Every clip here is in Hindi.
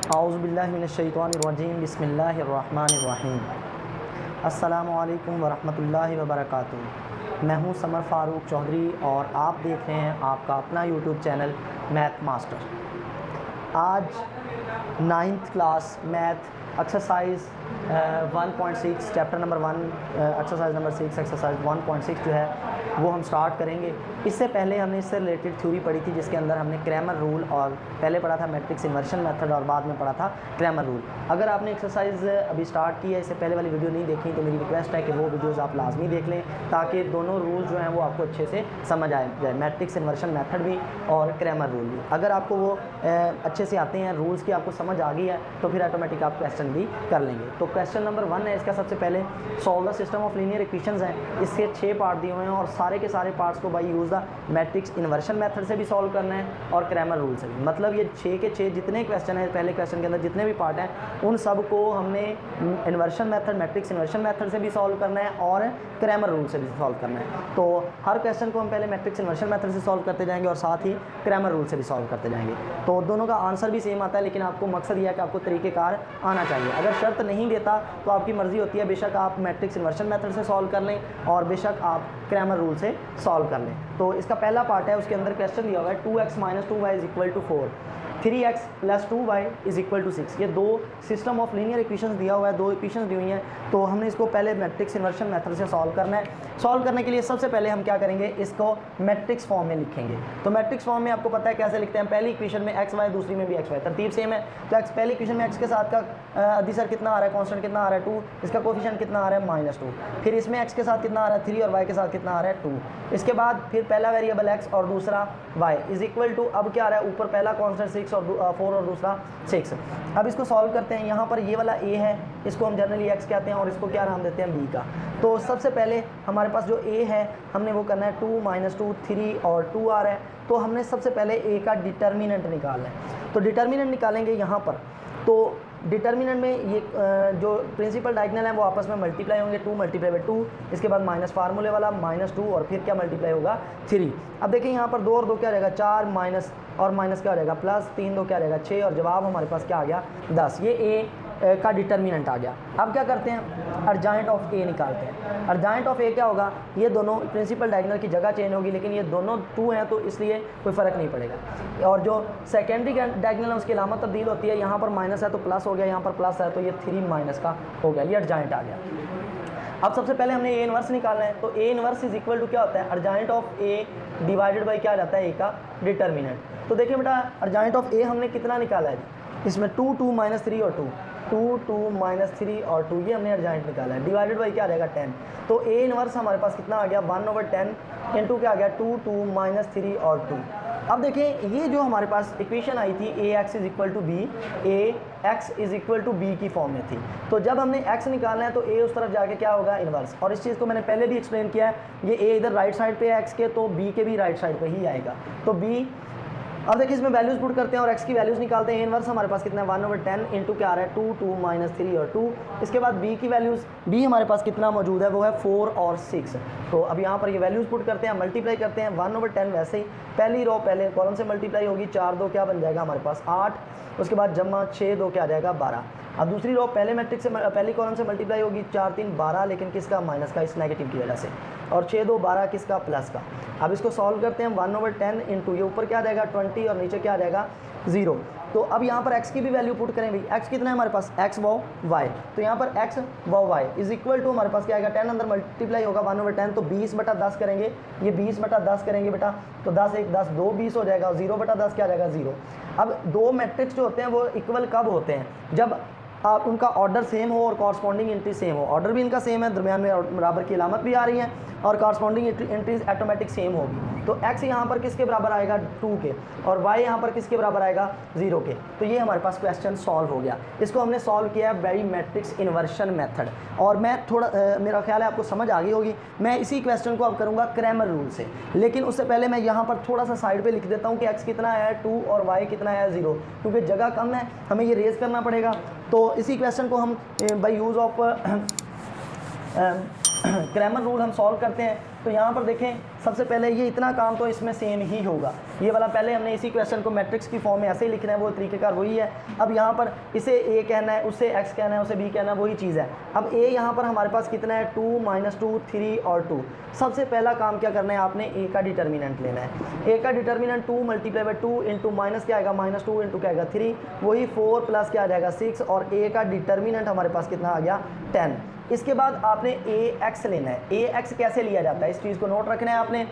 औज़ुबिल्लाहिमिनश्शैतानिर्रजीम बिस्मिल्लाहिर्रहमानिर्रहीम। अस्सलामु अलैकुम वरहमतुल्लाहि वबरकातुहू। मैं हूँ समर फ़ारूक चौधरी और आप देख रहे हैं आपका अपना यूट्यूब चैनल मैथ मास्टर। आज 9th class math exercise 1.6 chapter number 1 exercise number 6 exercise 1.6 जो है वो हम स्टार्ट करेंगे। इससे पहले हमने इससे रिलेटेड थ्योरी पढ़ी थी जिसके अंदर हमने क्रैमर रूल और पहले पढ़ा था मैट्रिक्स इन्वर्शन मेथड और बाद में पढ़ा था क्रैमर रूल। अगर आपने एक्सरसाइज अभी स्टार्ट की है, इससे पहले वाली वीडियो नहीं देखी, तो मेरी रिक्वेस्ट है कि वो वीडियोज़ आप लाजमी देख लें ताकि दोनों रूल जो हैं वो आपको अच्छे से समझ आए जाए, मैट्रिक्स इन्वर्शन मेथड भी और क्रैमर रूल भी। अगर आपको वो अच्छे से आते हैं, रूल्स की आपको समझ आ गई है, तो फिर ऑटोमेटिक आप क्वेश्चन भी कर लेंगे। तो क्वेश्चन नंबर 1 है इसका। सबसे पहले solve the system of linear equations हैं। इसके 6 पार्ट दिए हुए हैं और सारे के सारे पार्ट्स को by use the matrix inversion method से भी सॉल्व करना है और क्रैमर रूल से भी। मतलब ये 6 के 6 जितने क्वेश्चन हैं, पहले क्वेश्चन के अंदर जितने भी पार्ट हैं, उन सब को हमने inversion method matrix inversion method से भी सॉल्व करना है और क्रैमर रूल से भी सॉल्व करना है। तो हर क्वेश्चन को हम पहले मैट्रिक्स इन्वर्शन मेथड से सॉल्व करते जाएंगे और साथ ही क्रैमर रूल से भी सॉल्व करते जाएंगे। तो दोनों का आंसर भी सेम आता है, लेकिन आपको मकसद यह है कि आपको तरीक़ेकार आना चाहिए। अगर शर्त नहीं देता तो आपकी मर्ज़ी होती है, बेशक आप मैट्रिक्स इन्वर्शन मेथड से सॉल्व कर लें और बेशक आप क्रैमर रूल से सॉल्व कर लें। तो इसका पहला पार्ट है, उसके अंदर क्वेश्चन दिया हुआ है 2x - 2y = 4, 3x + 2y = 6। ये दो सिस्टम ऑफ लीनियर इक्वेशंस दिया हुआ है, दो इक्वेशंस दी हुई हैं। तो हमने इसको पहले मैट्रिक्स इन्वर्शन मेथड से सॉल्व करना है। सॉल्व करने के लिए सबसे पहले हम क्या करेंगे, इसको मैट्रिक्स फॉर्म में लिखेंगे। तो मैट्रिक्स फॉर्म में आपको पता है कैसे लिखते हैं। पहली इक्वेशन में एक्स वाई, दूसरी में भी एक्स वाई, तरतीब सेम है। तो एक्स पहली इक्वेशन में एक्स के साथ का अधिसर कितना आ रहा है, कॉन्स्टेंट कितना आ रहा है 2, इसका कोफिशिएंट कितना आ रहा है -2। फिर इसमें एक्स के साथ कितना आ रहा है 3 और वाई के साथ कितना आ रहा है 2। इसके बाद फिर पहला वेरिएबल एक्स और दूसरा वाई = अब क्या आ रहा है, ऊपर पहला कॉन्स्टेंट 6 और 4 और दूसरा 6। अब इसको सॉल्व करते हैं। यहाँ पर ये वाला ए है, इसको हम जनरली एक्स कहते हैं और इसको क्या नाम देते हैं बी का। तो सबसे पहले हमारे पास जो ए है हमने वो करना है 2 - 2 3 और 2 आ रहा है। तो हमने सबसे पहले ए का डिटर्मिनेंट निकालना है। तो डिटर्मिनेंट निकालेंगे यहाँ पर। तो डिटर्मिनेंट में ये जो प्रिंसिपल डायगोनल है वो आपस में मल्टीप्लाई होंगे, 2 × 2, इसके बाद माइनस फार्मूले वाला -2 और फिर क्या मल्टीप्लाई होगा 3। अब देखिए यहाँ पर 2 और 2 क्या रहेगा 4, माइनस और माइनस क्या हो जाएगा प्लस, 3 2 क्या रहेगा 6 और जवाब हमारे पास क्या आ गया 10। ये ए का डिटर्मिनेंट आ गया। अब क्या करते हैं, अर्जाइंट ऑफ ए निकालते हैं। अर्जाइंट ऑफ ए क्या होगा, ये दोनों प्रिंसिपल डायगोनल की जगह चेंज होगी, लेकिन ये दोनों 2 हैं तो इसलिए कोई फ़र्क नहीं पड़ेगा। और जो सेकेंडरी डायगोनल है उसकी अलामत तब्दील होती है। यहाँ पर माइनस है तो प्लस हो गया, यहाँ पर प्लस है तो ये 3 माइनस का हो गया, ये अर्जाइंट आ गया। अब सबसे पहले हमने ए इन्वर्स निकालना है। तो ए इन्वर्स = क्या होता है, adjoint of A divided by क्या आ जाता है, ए का डिटर्मिनेंट। तो देखिए बेटा, अर्जाइंट ऑफ ए हमने कितना निकाला है, इसमें 2 2 - 3 और 2, 2 2 - 3 और 2, ये हमने अर्जाइंट निकाला है। डिवाइडेड बाई क्या रहेगा 10। तो ए इन्वर्स हमारे पास कितना आ गया 1/10 इंटू क्या आ गया 2 2 - 3 और 2। अब देखिए ये जो हमारे पास इक्वेशन आई थी ax = b, ax = b की फॉर्म में थी। तो जब हमने x निकालना है तो a उस तरफ जाके क्या होगा इन्वर्स। और इस चीज़ को मैंने पहले भी एक्सप्लेन किया है, ये a इधर राइट साइड पे है x के, तो b के भी राइट साइड पे ही आएगा। तो b, अब देखिए इसमें वैल्यूज़ पुट करते हैं और x की वैल्यूज़ निकालते हैं। इन्वर्स हमारे पास कितना है 1/10 इंटू क्या आ रहा है 2 2 - 3 और 2। इसके बाद b की वैल्यूज़, b हमारे पास कितना मौजूद है वो है 4 और 6। तो अब यहाँ पर ये वैल्यूज़ पुट करते हैं, मल्टीप्लाई करते हैं। 1/10 वैसे ही पहली रो पहले कॉलम से मल्टीप्लाई होगी, 4 2 क्या बन जाएगा हमारे पास 8, उसके बाद जमा 6 2 क्या आ जाएगा 12। अब दूसरी रो पहले मैट्रिक्स से पहली कॉलम से मल्टीप्लाई होगी, 4 3 12, लेकिन किसका माइनस का, इस नेगेटिव की वजह से, और 6 2 12 किसका प्लस का। अब इसको सॉल्व करते हैं 1/10 इंटू ये ऊपर क्या आ जाएगा 20 और नीचे क्या आ जाएगा 0। तो अब यहाँ पर x की भी वैल्यू पुट करें भाई, x कितना है हमारे पास x व y। तो यहाँ पर x व y = हमारे पास क्या आएगा 10 अंदर मल्टीप्लाई होगा 1/10, तो 20/10 करेंगे, ये 20/10 करेंगे बेटा, तो 10 1 10 2 20 हो जाएगा, 0/10 क्या आ जाएगा 0। अब दो मैट्रिक्स जो होते हैं वो इक्वल कब होते हैं, जब आप उनका ऑर्डर सेम हो और कॉरस्पॉन्डिंग एंट्री सेम हो। ऑर्डर भी इनका सेम है, दरमियान में बराबर की अलामत भी आ रही है और कॉरस्पॉन्डिंग एंट्रीज ऑटोमेटिक सेम होगी। तो x यहाँ पर किसके बराबर आएगा 2 के और y यहाँ पर किसके बराबर आएगा 0 के। तो ये हमारे पास क्वेश्चन सॉल्व हो गया। इसको हमने सॉल्व किया है बाई मैट्रिक्स इन्वर्शन मेथड। और मैं थोड़ा मेरा ख्याल है आपको समझ आ गई होगी। मैं इसी क्वेश्चन को अब करूँगा क्रैमर रूल से, लेकिन उससे पहले मैं यहाँ पर थोड़ा सा साइड पर लिख देता हूँ कि x कितना है 2 और y कितना है 0, क्योंकि जगह कम है, हमें ये रेज़ करना पड़ेगा। तो इसी क्वेश्चन को हम by use of Cramer rule हम सॉल्व करते हैं। तो यहाँ पर देखें सबसे पहले ये इतना काम तो इसमें सेम ही होगा, ये वाला पहले हमने इसी क्वेश्चन को मैट्रिक्स की फॉर्म में ऐसे ही लिखना है, वो तरीक़ेकार वही है। अब यहाँ पर इसे ए कहना है, उससे एक्स कहना है, उसे बी कहना है, वही चीज़ है। अब ए यहाँ पर हमारे पास कितना है 2 -2 3 और 2। सबसे पहला काम क्या करना है, आपने ए का डिटर्मिनेंट लेना है। ए का डिटर्मिनेंट 2 × 2 इंटू माइनस क्या आएगा -2 इंटू क्या आएगा 3, वही 4 प्लस क्या आ जाएगा 6, और ए का डिटर्मिनेंट हमारे पास कितना आ गया 10। इसके बाद आपने ए एक्स लेना है। ए एक्स कैसे लिया जाता है, इस चीज़ को नोट रखना है आपने।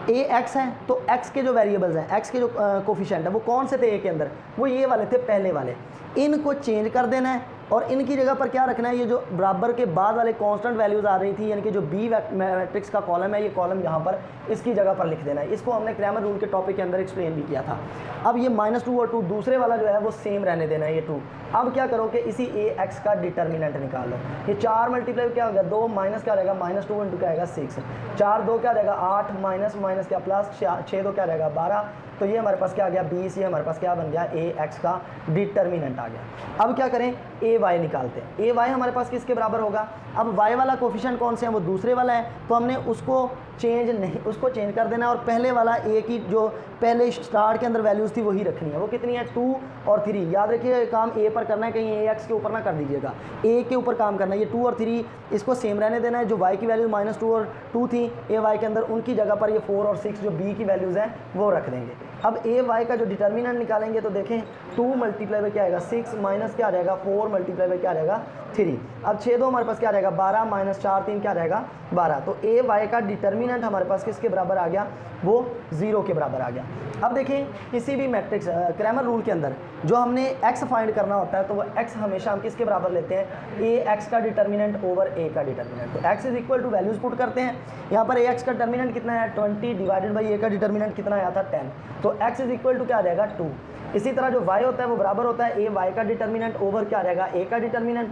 ए एक्स है तो एक्स के जो वेरिएबल्स हैं, एक्स के जो कोफिशिएंट है वो कौन से थे ए के अंदर, वो ये वाले थे पहले वाले। इनको चेंज कर देना है और इनकी जगह पर क्या रखना है, ये जो बराबर के बाद वाले कांस्टेंट वैल्यूज़ आ रही थी, यानी कि जो बी मैट्रिक्स का कॉलम है, ये कॉलम यहाँ पर इसकी जगह पर लिख देना है। इसको हमने क्रैमर रूल के टॉपिक के अंदर एक्सप्लेन भी किया था। अब ये -2 और 2 दूसरे वाला जो है वो सेम रहने देना है, ये 2। अब क्या करो कि इसी ए एक्स का डिटर्मिनेंट निकालो। ये 4 मल्टीप्लाई क्या हो गया 2 माइनस क्या रहेगा -2 इंटू क्या आएगा 6, 4 2 क्या रहेगा 8 माइनस माइनस क्या प्लस 6 2 क्या रहेगा 12। तो ये हमारे पास क्या आ गया 20, ये हमारे पास क्या बन गया ए एक्स का डिटर्मिनेंट आ गया। अब क्या करें, ए वाई निकालते हैं। ए वाई हमारे पास किसके बराबर होगा, अब वाई वाला कोफिशिएंट कौन से है, वो दूसरे वाला है, तो हमने उसको चेंज कर देना है और पहले वाला ए की जो पहले स्टार्ट के अंदर वैल्यूज़ थी वही रखनी है। वो कितनी है 2 और 3। याद रखिए काम ए पर करना है, कहीं ए एक्स के ऊपर ना कर दीजिएगा, ए के ऊपर काम करना है। ये 2 और 3 इसको सेम रहने देना है। जो वाई की वैल्यू -2 और 2 थी ए वाई के अंदर, उनकी जगह पर ये 4 और 6 जो बी की वैल्यूज़ हैं वो रख देंगे। अब ए वाई का जो डिटर्मिनेंट निकालेंगे तो देखें 2 मल्टीप्लाई में क्या आएगा 6 माइनस क्या रहेगा 4 मल्टीप्लाई में क्या रहेगा 3। अब 6 2 हमारे पास क्या रहेगा 12 माइनस 4 3 क्या रहेगा 12। तो ए वाई का डिटर्मिनेंट हमारे पास किसके बराबर आ गया, वो 0 के बराबर आ गया। अब देखें किसी भी मैट्रिक्स क्रैमर रूल के अंदर जो हमने x फाइंड करना होता है तो वो x हमेशा हम किसके बराबर लेते हैं, ए एक्स का डिटर्मिनेंट ओवर ए का डिटर्मिनेंट। तो x is equal to values put करते हैं। यहाँ पर ए एक्स का डिटर्मिनेंट कितना है 20 डिवाइडेड बाई ए का डिटर्मिनेंट कितना आया था 10। तो x इज इक्वल टू क्या आ जाएगा 2। इसी तरह जो y होता है वो बराबर होता है ए वाई का डिटर्मिनेंट ओवर क्या आ जाएगा ए का डिटर्मिनेंट।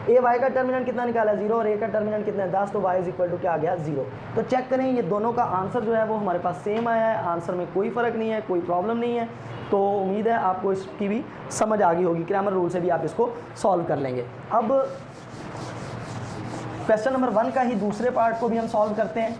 ए वाई का डिटर्मिनेंट कितना निकाला 0 और ए का डिटर्मिनेंट कितना है 10, तो y इज इक्वल टू क्या आ गया 0। तो चेक करें ये दोनों का आंसर जो है वो हमारे पास सेम आया है, आंसर में कोई फ़र्क नहीं है, कोई प्रॉब्लम नहीं है। तो उम्मीद है आपको इसकी भी समझ आ गई होगी, क्रैमर रूल से भी आप इसको सॉल्व कर लेंगे। अब क्वेश्चन नंबर 1 का ही दूसरे पार्ट को भी हम सॉल्व करते हैं।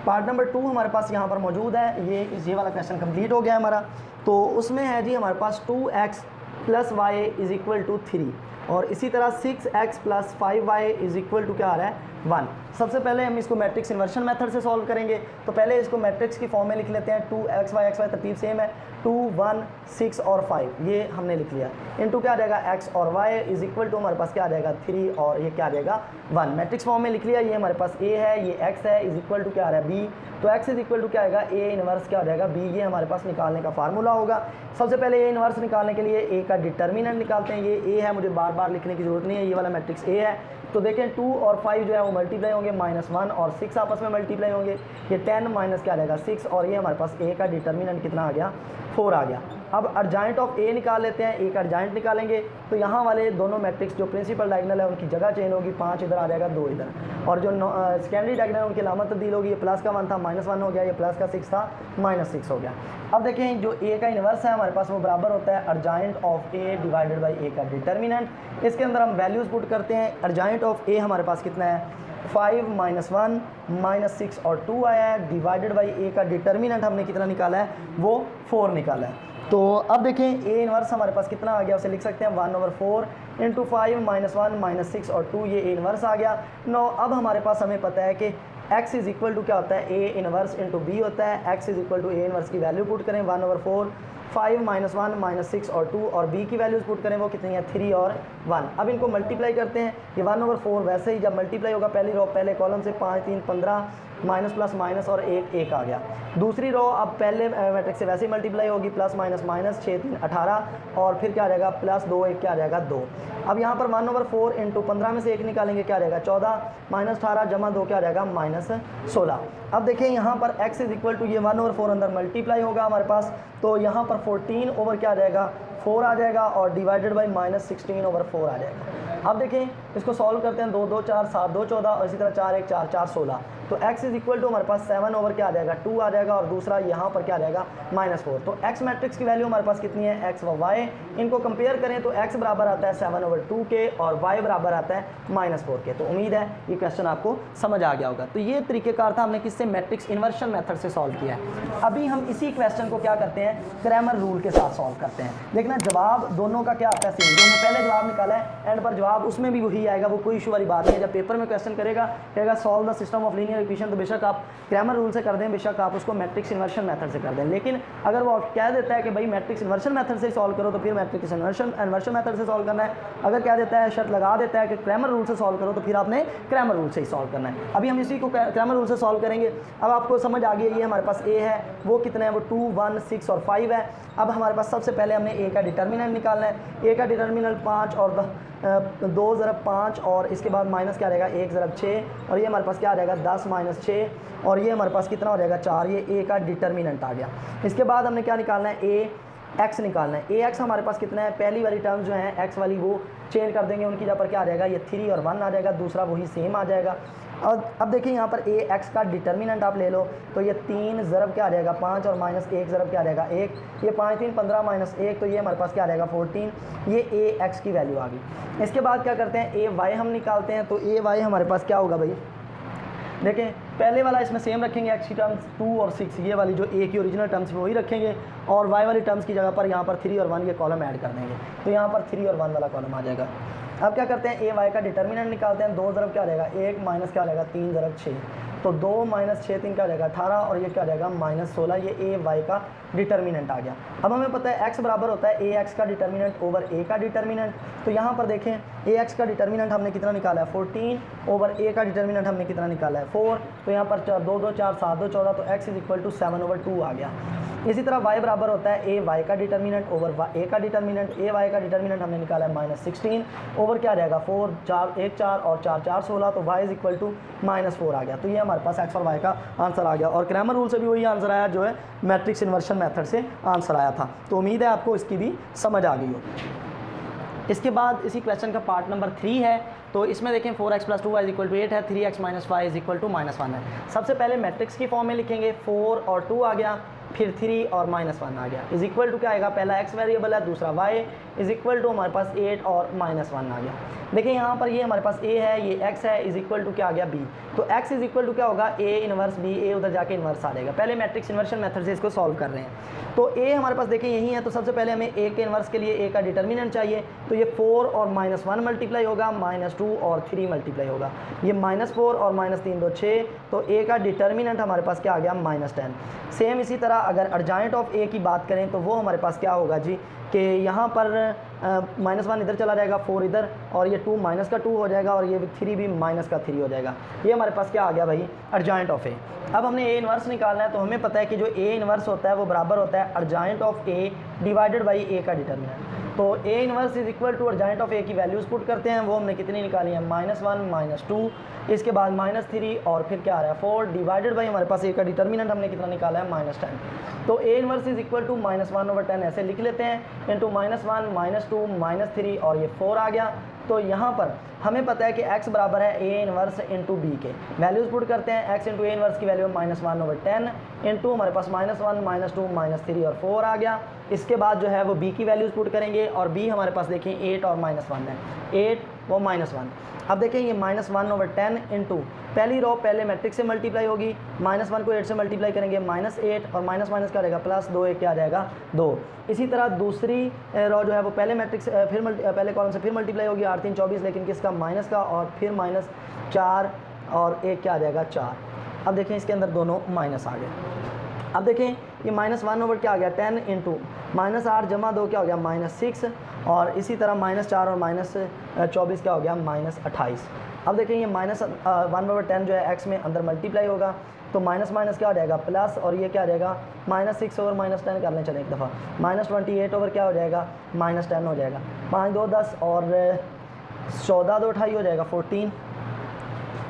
पार्ट नंबर 2 हमारे पास यहाँ पर मौजूद है। ये वाला क्वेश्चन कंप्लीट हो गया हमारा। तो उसमें है जी हमारे पास 2x + y is equal to 3 और इसी तरह 6x + 5y is equal to क्या आ रहा है 1। सबसे पहले हम इसको मैट्रिक्स इन्वर्शन मेथड से सॉल्व करेंगे। तो पहले इसको मैट्रिक्स की फॉर्म में लिख लेते हैं। 2xy तरतीब सेम है, 2 1 6 और 5 ये हमने लिख लिया। इनटू क्या आ जाएगा x और y इज इक्वल टू हमारे पास क्या आ जाएगा 3 और ये क्या आ जाएगा 1। मैट्रिक्स फॉर्म में लिख लिया। ये हमारे पास a है, ये x है, इज इक्वल टू क्या आ रहा है b। तो x इज इक्वल टू क्या आएगा a इनवर्स क्या आ जाएगा b। ये हमारे पास निकालने का फार्मूला होगा। सबसे पहले a इनवर्स निकालने के लिए a का डिटर्मिनेंट निकालते हैं। ये a है, मुझे बार बार लिखने की ज़रूरत नहीं है, ये वाला मैट्रिक्स a है। तो देखें 2 और 5 जो है वो मल्टीप्लाई होंगे, -1 और 6 आपस में मल्टीप्लाई होंगे। ये 10 माइनस क्या आ जाएगा 6 और ये हमारे पास a का डिटर्मिनेंट कितना आ गया 4 आ गया। अब अर्जाइंट ऑफ a निकाल लेते हैं। a का अर्जाइंट निकालेंगे तो यहाँ वाले दोनों मैट्रिक्स जो प्रिंसिपल डायगोनल है उनकी जगह चेंज होगी, 5 इधर आ जाएगा 2 इधर, और जो सेकेंडरी डायगोनल है उनकी अलामत तब्दील होगी। ये प्लस का 1 था -1 हो गया, ये प्लस का 6 था -6 हो गया। अब देखें जो a का इन्वर्स है हमारे पास वो बराबर होता है adjoint of a divided by a का डिटर्मिनेंट। इसके अंदर हम वैल्यूज़ पुट करते हैं। अर्जाइंट ऑफ a हमारे पास कितना है 5 -1 -6 और 2 आया है, डिवाइडेड बाई a का डिटर्मिनेंट हमने कितना निकाला है वो 4 निकाला है। तो अब देखें a इनवर्स हमारे पास कितना आ गया, उसे लिख सकते हैं 1/4 इंटू 5 -1 -6 और 2, ये a इनवर्स आ गया। नो अब हमारे पास हमें पता है कि x इज इक्वल टू क्या होता है a इनवर्स इंटू b होता है। x is equal to a inverse की वैल्यू पुट करें 1/4 5 -1 -6 और 2 और b की वैल्यूज़ पुट करें वो कितनी है 3 और 1। अब इनको मल्टीप्लाई करते हैं। ये 1/4 वैसे ही जब मल्टीप्लाई होगा पहली रो पहले कॉलम से 5 3 15 माइनस प्लस माइनस और 1 आ गया। दूसरी रो अब पहले मैट्रिक्स से वैसे ही मल्टीप्लाई होगी, प्लस माइनस माइनस 6 3 18 और फिर क्या आ जाएगा +2 1 क्या आ जाएगा 2। अब यहाँ पर 1/4 इंटू 15 में से 1 निकालेंगे क्या आ जाएगा 14 -18 जमा 2 क्या आ जाएगा -16। अब देखें यहाँ पर x इज इक्वल टू ये 1/4 अंदर मल्टीप्लाई होगा हमारे पास, तो यहाँ पर 14 ओवर क्या आ जाएगा 4 आ जाएगा और डिवाइडेड बाई -16/4 आ जाएगा। अब देखें इसको सॉल्व करते हैं, 2 2 4 7 2 14 और इसी तरह 4 1 4 4 16। तो x इज इक्वल टू हमारे पास 7 ओवर क्या आ जाएगा 2 आ जाएगा और दूसरा यहाँ पर क्या आ जाएगा -4। तो x मैट्रिक्स की वैल्यू हमारे पास कितनी है x व y, इनको कंपेयर करें तो x बराबर आता है 7 ओवर 2 के और y बराबर आता है -4 के। तो उम्मीद है ये क्वेश्चन आपको समझ आ गया होगा। तो ये तरीक़ेकार था, हमने किससे मैट्रिक्स इन्वर्शन मेथड से सॉल्व किया है। अभी हम इसी क्वेश्चन को क्या करते हैं क्रैमर रूल के साथ सॉल्व करते हैं। देखना जवाब दोनों का क्या आता है सेम, जो हमने पहले जवाब निकाला है एंड पर जवाब उसमें भी वही आएगा, वो कोई इशू वाली बात नहीं है। जब पेपर में क्वेश्चन करेगा कहेगा solve the system of linear equation, तो बेशक आप क्रैमर रूल से कर दें, बेशक आप उसको मैट्रिक्स इन्वर्शन मेथड से कर दें। लेकिन अगर वो कह देता है कि भाई मैट्रिक्स इन्वर्शन मेथड से सॉल्व करो तो फिर मैट्रिक्स इन्वर्शन मेथड से सॉल्व करना है। अगर कह देता है शर्त लगा देता है कि क्रैमर रूल से सॉल्व करो तो फिर आपने क्रैमर रूल से ही सॉल्व करना है। अभी हम इसी को क्रैमर रूल से सॉल्व करेंगे। अब आपको समझ आ गई, ये हमारे पास a है, वो कितना है, वो 2 1 6 और 5 है। अब हमारे पास सबसे पहले हमने a का डिटर्मिनेंट निकालना है। a का डिटर्मिनेंट 5 और 2 ज़रब 5 और इसके बाद माइनस क्या रहेगा 1 ज़रब 6 और ये हमारे पास क्या आ जाएगा 10 - 6 और ये हमारे पास कितना हो जाएगा 4। ये a का डिटर्मिनेंट आ गया। इसके बाद हमने क्या निकालना है a x निकालना है। a x हमारे पास कितना है, पहली वाली टर्म जो है x वाली वो चेंज कर देंगे, उनकी जगह पर क्या आ जाएगा ये 3 और 1 आ जाएगा, दूसरा वही सेम आ जाएगा। और अब देखिए यहाँ पर a x का डिटर्मिनेंट आप ले लो तो ये 3 ज़रब क्या आ जाएगा 5 और -1 ज़रब क्या आ जाएगा 1, ये 5 3 15 -1 तो ये हमारे पास क्या आ जाएगा 14। ये a x की वैल्यू आ गई। इसके बाद क्या करते हैं a y हम निकालते हैं। तो a y हमारे पास क्या होगा भाई, देखें पहले वाला इसमें सेम रखेंगे, x की टर्म्स 2 और 6 ये वाली जो a की ओरिजिनल टर्म्स वही रखेंगे और y वाली टर्म्स की जगह पर यहाँ पर 3 और 1 ये कॉलम ऐड कर देंगे, तो यहाँ पर 3 और 1 वाला कॉलम आ जाएगा। अब क्या करते हैं a y का डिटर्मिनेंट निकालते हैं। 2 ज़रब क्या आ जाएगा 1 माइनस क्या आ जाएगा 3 ज़रब 6, तो 2 - 6 3 क्या आ जाएगा 18 और ये क्या आ जाएगा -16। ये a y का डिटर्मिनेंट आ गया। अब हमें पता है x बराबर होता है a x का डिटर्मिनेंट ओवर a का डिटर्मिनेंट। तो यहाँ पर देखें a x का डिटर्मिनेंट हमने कितना निकाला है 14 ओवर a का डिटर्मिनेंट हमने कितना निकाला है 4। तो यहाँ पर 2 2 4 7 2 14 तो x इज 7 ओवर 2 आ गया। इसी तरह y बराबर होता है a y का डिटर्मिनेंट ओवर a का डिटर्मिनेंट। a y का डिटर्मिनेंट हमने निकाला है -16 ओवर क्या आ जाएगा 4 4 1 4 और 4 4 16 तो y इज -4 आ गया। तो ये हमारे पास x और y का आंसर आ गया और क्रैमर रूल से भी वही आंसर आया जो है मैट्रिक्स इन्वर्शन मेथड से आंसर आया था। तो उम्मीद है आपको इसकी भी समझ आ गई हो। इसके बाद इसी क्वेश्चन का पार्ट नंबर 3 है। तो इसमें देखें 4x + 2y = 8 है, 3x - 5 = -1 है। सबसे पहले मैट्रिक्स की फॉर्म में लिखेंगे, 4 और 2 आ गया, फिर 3 और -1 आ गया, इज इक्वल टू क्या आएगा, पहला x वेरिएबल है, दूसरा y इज इक्वल टू हमारे पास 8 और -1 आ गया। देखिए यहाँ पर ये हमारे पास a है, ये x है, इज इक्वल टू क्या आ गया b। तो x इज इक्वल टू क्या होगा a इनवर्स b, a उधर जाके इनवर्स आ जाएगा। पहले मैट्रिक्स इन्वर्शन मेथड से इसको सॉल्व कर रहे हैं। तो a हमारे पास देखिए यही है, तो सबसे पहले हमें a के इन्वर्स के लिए a का डिटर्मिनेंट चाहिए। तो ये 4 और -1 मल्टीप्लाई होगा, -2 और 3 मल्टीप्लाई होगा, ये -4 और -3 2 6, तो a का डिटर्मिनेंट हमारे पास क्या आ गया -10। सेम इसी तरह अगर अर्जाइंट ऑफ a की बात करें तो वो हमारे पास क्या होगा जी कि यहाँ पर -1 इधर चला जाएगा, 4 इधर और ये 2 -2 हो जाएगा और ये 3 भी -3 हो जाएगा। ये हमारे पास क्या आ गया भाई अर्जाइंट ऑफ a। अब हमने a इन्वर्स निकालना है, तो हमें पता है कि जो a इन्वर्स होता है वो बराबर होता है adjoint of a divided by a का डिटर्मिनेंट। तो a inverse is equal to adjoint of a की वैल्यूज़ पुट करते हैं, वो हमने कितनी निकाली है -1 -2, इसके बाद -3 और फिर क्या आ रहा है 4 डिवाइडेड बाई हमारे पास a का डिटर्मिनेंट हमने कितना निकाला है -10। तो a inverse is equal to -1/10 ऐसे लिख लेते हैं, इंटू -1 -2 -3 और ये 4 आ गया। तो यहाँ पर हमें पता है कि x बराबर है a इन्वर्स इंटू b के, वैल्यूज़ पुट करते हैं, x इंटू a इन्वर्स की वैल्यू -1/10 इंटू हमारे पास -1 -2 -3 और 4 आ गया। इसके बाद जो है वो b की वैल्यूज़ पुट करेंगे और b हमारे पास देखें 8 और -1 है, 8 वो -1। अब देखें ये -1/10 इंटू पहली रो पहले मैट्रिक्स से मल्टीप्लाई होगी, -1 को 8 से मल्टीप्लाई करेंगे -8 और माइनस क्या रहेगा +2 1 क्या आ जाएगा 2। इसी तरह दूसरी रो जो है वो पहले मैट्रिक्स पहले कॉलम से फिर मल्टीप्लाई होगी 8 3 24, लेकिन किसका माइनस का, और फिर -4 और 1 क्या आ जाएगा 4। अब देखें इसके अंदर दोनों माइनस आ गए। अब देखें ये -1 ओवर क्या आ गया 10 इंटू -8 जमा 2 क्या हो गया -6 और इसी तरह -4 और -24 क्या हो गया -28। अब देखें ये -1/10 जो है x में अंदर मल्टीप्लाई होगा, तो माइनस क्या हो जाएगा प्लस, और ये क्या आ जाएगा -6 ओवर -10 कर लें चलें एक दफ़ा, -28 ओवर क्या हो जाएगा -10 हो जाएगा, 5 2 10 और 14 2 28 हो जाएगा 14,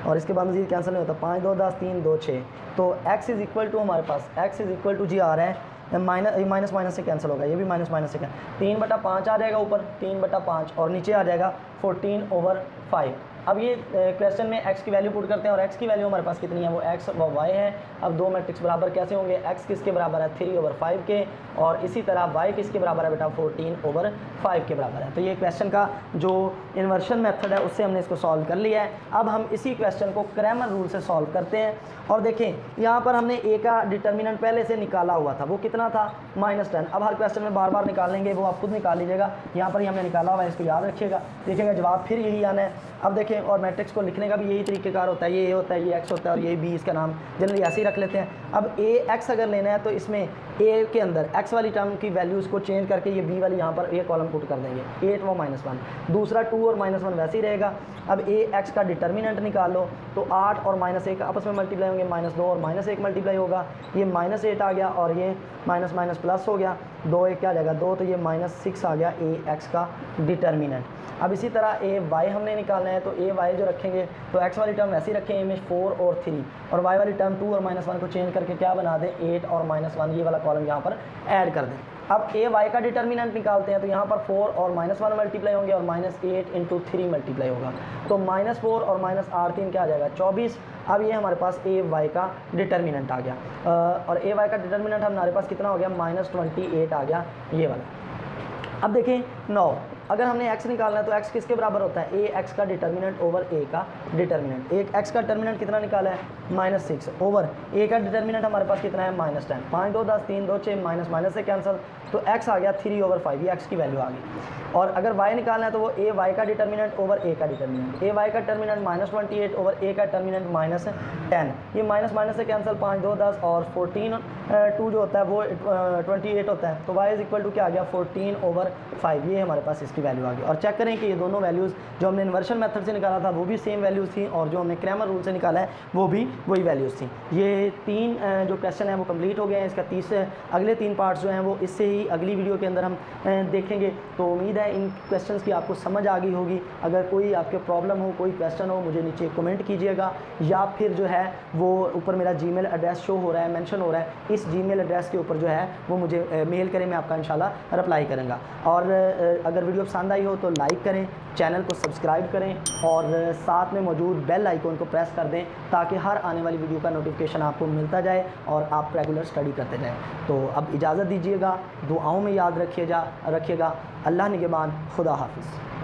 और इसके बाद मज़ीद कैंसिल नहीं होता, 5 2 10 3 2 6। तो x इज़ इक्वल टू हमारे पास x इज़ इक्वल टू जी आ रहा है माइनस माइनस से कैंसिल होगा, ये भी माइनस माइनस से 3/5 आ जाएगा ऊपर, 3/5 और नीचे आ जाएगा 14/5। अब ये क्वेश्चन में x की वैल्यू पुट करते हैं और x की वैल्यू हमारे पास कितनी है, वो x व y है। अब दो मैट्रिक्स बराबर कैसे होंगे, x किसके बराबर है 3/5 के, और इसी तरह y किसके बराबर है बेटा 14/5 के बराबर है। तो ये क्वेश्चन का जो इन्वर्शन मेथड है उससे हमने इसको सॉल्व कर लिया है। अब हम इसी क्वेश्चन को क्रैमर रूल से सॉल्व करते हैं। और देखें यहाँ पर हमने a का डिटर्मिनेंट पहले से निकाला हुआ था, वो कितना था -10। अब हर क्वेश्चन में बार बार निकालेंगे, वो आप खुद निकाल लीजिएगा, यहाँ पर ही हमने निकाला हुआ है, इसको याद रखिएगा, देखिएगा जवाब फिर यही आना है। अब देखें, और मैट्रिक्स को लिखने का भी यही तरीक़ेकार होता है, ये a होता है, ये x होता है और ये b, इसका नाम जनरली ऐसे ही रख लेते हैं। अब ax अगर लेना है तो इसमें a के अंदर x वाली टर्म की वैल्यूज़ को चेंज करके ये b वाली यहाँ पर ये कॉलम पुट कर देंगे, 8 व -1, दूसरा 2 और -1 वैसे ही रहेगा। अब ax का डिटर्मिनेंट निकाल लो तो 8 और -1 आपस में मल्टीप्लाई होंगे, -2 और -1 मल्टीप्लाई होगा, ये -8 आ गया और ये माइनस माइनस प्लस हो गया, 2 1 क्या आ जाएगा 2, तो ये -6 आ गया ax का डिटर्मिनेंट। अब इसी तरह ay हमने निकालना है, तो ay जो रखेंगे तो x वाली टर्म ऐसी रखें में 4 और 3, और y वाली टर्म 2 और -1 को चेंज करके क्या बना दें 8 और -1, ये वाला कॉलम यहाँ पर ऐड कर दें। अब ay का डिटर्मिनेंट निकालते हैं, तो यहाँ पर 4 और -1 मल्टीप्लाई होंगे और -8 × 3 मल्टीप्लाई होगा, तो -4 और -8 3 क्या आ जाएगा 24। अब ये हमारे पास ay का डिटर्मिनेंट आ गया, और ay का डिटर्मिनेंट हमारे पास कितना हो गया -28 आ गया ये वाला। अब देखें 9, अगर हमने x निकालना है तो x किसके बराबर होता है ax का डिटर्मिनेंट ओवर a का डिटर्मिनेंट। एक x का डिटर्मिनेंट कितना निकाला है -6 ओवर a का डिटर्मिनेंट हमारे पास कितना है -10, 5 2 10 3 2 6 माइनस माइनस से कैंसिल, तो x आ गया 3/5, ये x की वैल्यू आ गई। और अगर y निकालना है तो वो ay का डिटर्मिनेंट ओवर a का डिटर्मिनेंट, ay का डिटर्मिनेंट -28 ओवर a का डिटर्मिनेंट -10, ये माइनस माइनस से कैंसिल, 5 2 10 और 14 2 जो होता है वो 28 होता है, तो y इक्वल टू क्या आ गया 14/5, ये हमारे पास इसकी वैल्यू आ गई। और चेक करें कि ये दोनों वैल्यूज़ जो हमने इन्वर्शन मेथड से निकाला था वो भी सेम वैल्यूज़ थी, और जो हमने क्रैमर रूल से निकाला है वो भी वही वैल्यूज़ थी। ये 3 जो क्वेश्चन है वो कंप्लीट हो गए हैं, इसका अगले 3 पार्ट्स जो हैं वो इससे ही अगली वीडियो के अंदर हम देखेंगे। तो उम्मीद है इन क्वेश्चंस की आपको समझ आ गई होगी। अगर कोई आपके प्रॉब्लम हो, कोई क्वेश्चन हो, मुझे नीचे कमेंट कीजिएगा, या फिर जो है वो ऊपर मेरा जीमेल एड्रेस शो हो रहा है, मेंशन हो रहा है, इस जीमेल एड्रेस के ऊपर जो है वो मुझे मेल करें, मैं आपका इंशाल्लाह रिप्लाई करूँगा। और अगर वीडियो पसंद आई हो तो लाइक करें, चैनल को सब्सक्राइब करें और साथ में मौजूद बेल आइकन को प्रेस कर दें ताकि हर आने वाली वीडियो का नोटिफिकेशन आपको मिलता जाए और आप रेगुलर स्टडी करते जाएँ। तो अब इजाज़त दीजिएगा, दुआओं में याद रखिएगा। अल्लाह निगहबान, खुदा हाफिज़।